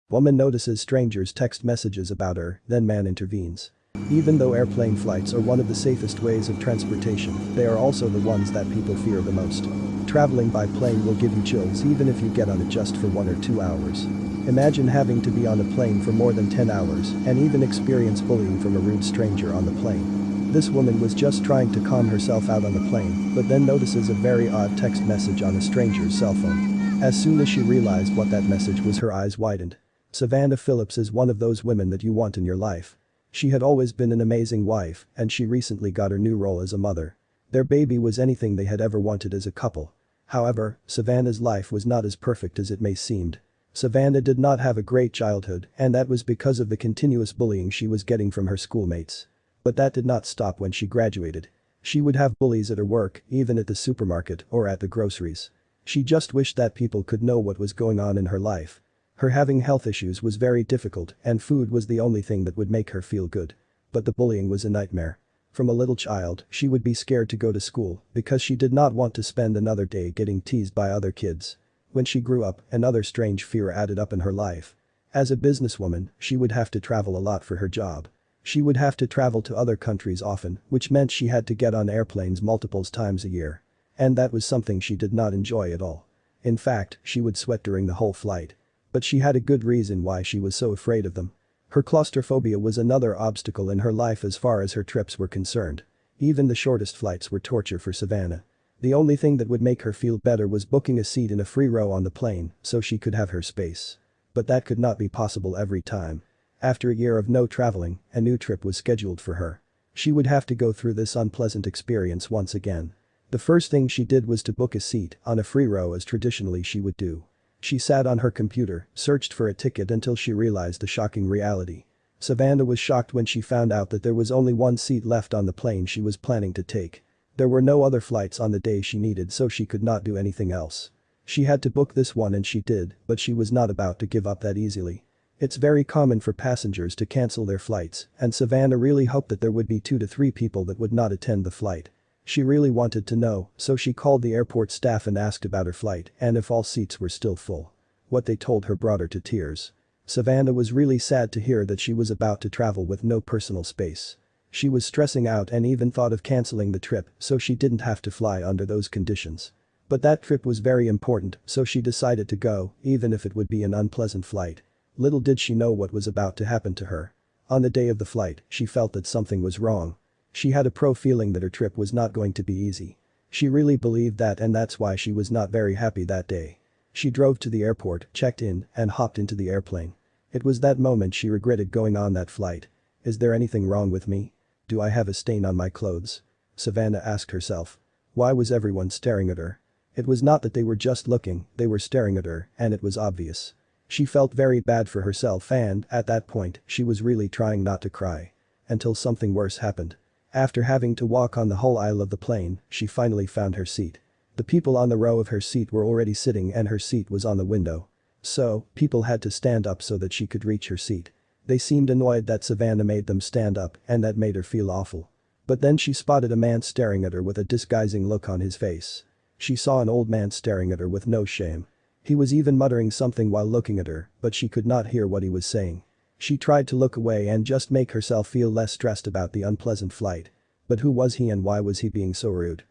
Woman notices strangers text messages about her, then man intervenes. Even though airplane flights are one of the safest ways of transportation, they are also the ones that people fear the most. Traveling by plane will give you chills even if you get on it just for 1 or 2 hours. Imagine having to be on a plane for more than 10 hours and even experience bullying from a rude stranger on the plane. This woman was just trying to calm herself out on the plane, but then notices a very odd text message on a stranger's cell phone. As soon as she realized what that message was, her eyes widened. Savannah Phillips is one of those women that you want in your life. She had always been an amazing wife, and she recently got her new role as a mother. Their baby was anything they had ever wanted as a couple. However, Savannah's life was not as perfect as it may seemed. Savannah did not have a great childhood, and that was because of the continuous bullying she was getting from her schoolmates. But that did not stop when she graduated. She would have bullies at her work, even at the supermarket or at the groceries. She just wished that people could know what was going on in her life. Her having health issues was very difficult, and food was the only thing that would make her feel good. But the bullying was a nightmare. From a little child, she would be scared to go to school because she did not want to spend another day getting teased by other kids. When she grew up, another strange fear added up in her life. As a businesswoman, she would have to travel a lot for her job. She would have to travel to other countries often, which meant she had to get on airplanes multiple times a year. And that was something she did not enjoy at all. In fact, she would sweat during the whole flight. But she had a good reason why she was so afraid of them. Her claustrophobia was another obstacle in her life as far as her trips were concerned. Even the shortest flights were torture for Savannah. The only thing that would make her feel better was booking a seat in a free row on the plane so she could have her space. But that could not be possible every time. After a year of no traveling, a new trip was scheduled for her. She would have to go through this unpleasant experience once again. The first thing she did was to book a seat on a free row as traditionally she would do. She sat on her computer, searched for a ticket until she realized the shocking reality. Savannah was shocked when she found out that there was only one seat left on the plane she was planning to take. There were no other flights on the day she needed, so she could not do anything else. She had to book this one and she did, but she was not about to give up that easily. It's very common for passengers to cancel their flights, and Savannah really hoped that there would be 2 to 3 people that would not attend the flight. She really wanted to know, so she called the airport staff and asked about her flight and if all seats were still full. What they told her brought her to tears. Savannah was really sad to hear that she was about to travel with no personal space. She was stressing out and even thought of canceling the trip so she didn't have to fly under those conditions. But that trip was very important, so she decided to go, even if it would be an unpleasant flight. Little did she know what was about to happen to her. On the day of the flight, she felt that something was wrong. She had a feeling that her trip was not going to be easy. She really believed that, and that's why she was not very happy that day. She drove to the airport, checked in, and hopped into the airplane. It was that moment she regretted going on that flight. Is there anything wrong with me? Do I have a stain on my clothes? Savannah asked herself. Why was everyone staring at her? It was not that they were just looking, they were staring at her, and it was obvious. She felt very bad for herself and, at that point, she was really trying not to cry. Until something worse happened. After having to walk on the whole aisle of the plane, she finally found her seat. The people on the row of her seat were already sitting and her seat was on the window. So, people had to stand up so that she could reach her seat. They seemed annoyed that Savannah made them stand up, and that made her feel awful. But then she spotted a man staring at her with a disguising look on his face. She saw an old man staring at her with no shame. He was even muttering something while looking at her, but she could not hear what he was saying. She tried to look away and just make herself feel less stressed about the unpleasant flight. But who was he and why was he being so rude?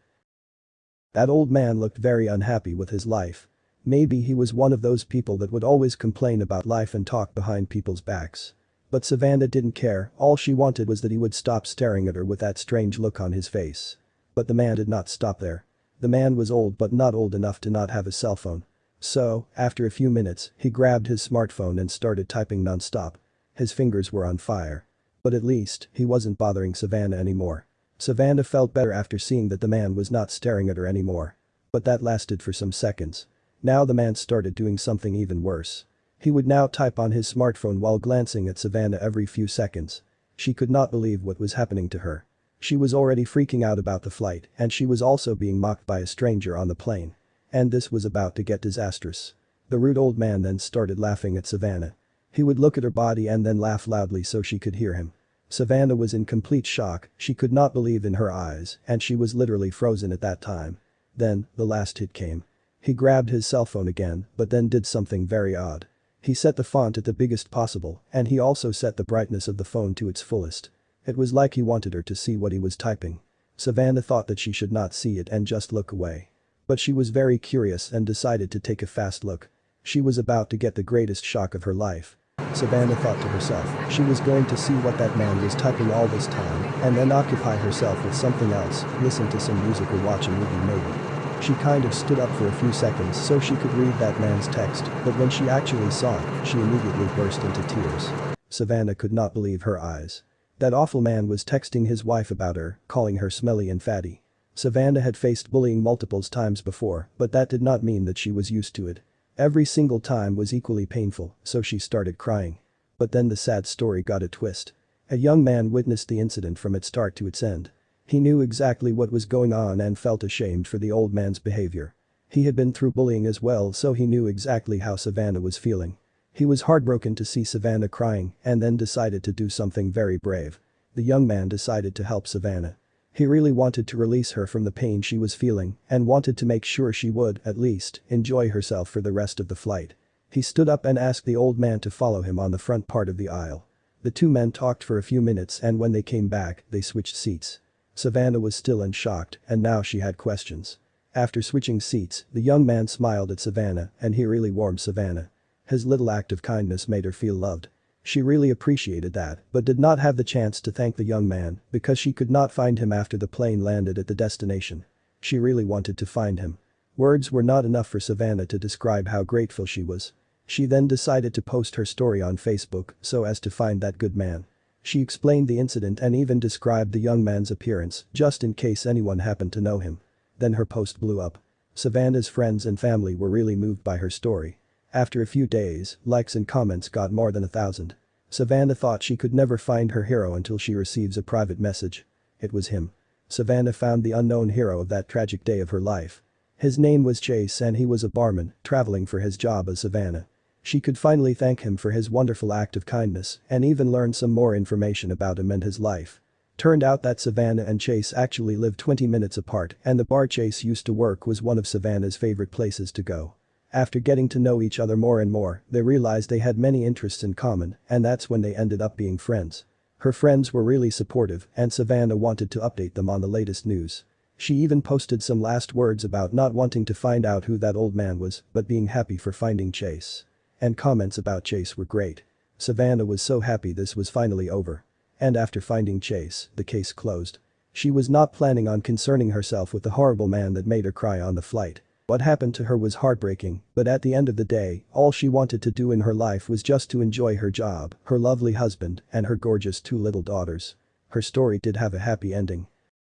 That old man looked very unhappy with his life. Maybe he was one of those people that would always complain about life and talk behind people's backs. But Savannah didn't care, all she wanted was that he would stop staring at her with that strange look on his face. But the man did not stop there. The man was old but not old enough to not have a cell phone. So, after a few minutes, he grabbed his smartphone and started typing non-stop. His fingers were on fire. But at least, he wasn't bothering Savannah anymore. Savannah felt better after seeing that the man was not staring at her anymore. But that lasted for some seconds. Now the man started doing something even worse. He would now type on his smartphone while glancing at Savannah every few seconds. She could not believe what was happening to her. She was already freaking out about the flight and she was also being mocked by a stranger on the plane. And this was about to get disastrous. The rude old man then started laughing at Savannah. He would look at her body and then laugh loudly so she could hear him. Savannah was in complete shock, she could not believe in her eyes, and she was literally frozen at that time. Then, the last hit came. He grabbed his cell phone again, but then did something very odd. He set the font at the biggest possible, and he also set the brightness of the phone to its fullest. It was like he wanted her to see what he was typing. Savannah thought that she should not see it and just look away. But she was very curious and decided to take a fast look. She was about to get the greatest shock of her life. Savannah thought to herself she was going to see what that man was typing all this time and then occupy herself with something else, listen to some music or watch a movie maybe. She kind of stood up for a few seconds so she could read that man's text, but when she actually saw it, she immediately burst into tears. Savannah could not believe her eyes. That awful man was texting his wife about her, calling her smelly and fatty. Savannah had faced bullying multiple times before, but that did not mean that she was used to it. Every single time was equally painful, so she started crying. But then the sad story got a twist. A young man witnessed the incident from its start to its end. He knew exactly what was going on and felt ashamed for the old man's behavior. He had been through bullying as well, so he knew exactly how Savannah was feeling. He was heartbroken to see Savannah crying and then decided to do something very brave. The young man decided to help Savannah. He really wanted to release her from the pain she was feeling and wanted to make sure she would, at least, enjoy herself for the rest of the flight. He stood up and asked the old man to follow him on the front part of the aisle. The two men talked for a few minutes and when they came back, they switched seats. Savannah was still and shocked, and now she had questions. After switching seats, the young man smiled at Savannah and he really warmed Savannah. His little act of kindness made her feel loved. She really appreciated that, but did not have the chance to thank the young man because she could not find him after the plane landed at the destination. She really wanted to find him. Words were not enough for Savannah to describe how grateful she was. She then decided to post her story on Facebook so as to find that good man. She explained the incident and even described the young man's appearance just in case anyone happened to know him. Then her post blew up. Savannah's friends and family were really moved by her story. After a few days, likes and comments got more than 1,000. Savannah thought she could never find her hero until she receives a private message. It was him. Savannah found the unknown hero of that tragic day of her life. His name was Chase and he was a barman, traveling for his job as Savannah. She could finally thank him for his wonderful act of kindness and even learn some more information about him and his life. Turned out that Savannah and Chase actually lived 20 minutes apart and the bar Chase used to work was one of Savannah's favorite places to go. After getting to know each other more and more, they realized they had many interests in common and that's when they ended up being friends. Her friends were really supportive and Savannah wanted to update them on the latest news. She even posted some last words about not wanting to find out who that old man was but being happy for finding Chase. And comments about Chase were great. Savannah was so happy this was finally over. And after finding Chase, the case closed. She was not planning on concerning herself with the horrible man that made her cry on the flight. What happened to her was heartbreaking, but at the end of the day, all she wanted to do in her life was just to enjoy her job, her lovely husband, and her gorgeous 2 little daughters. Her story did have a happy ending.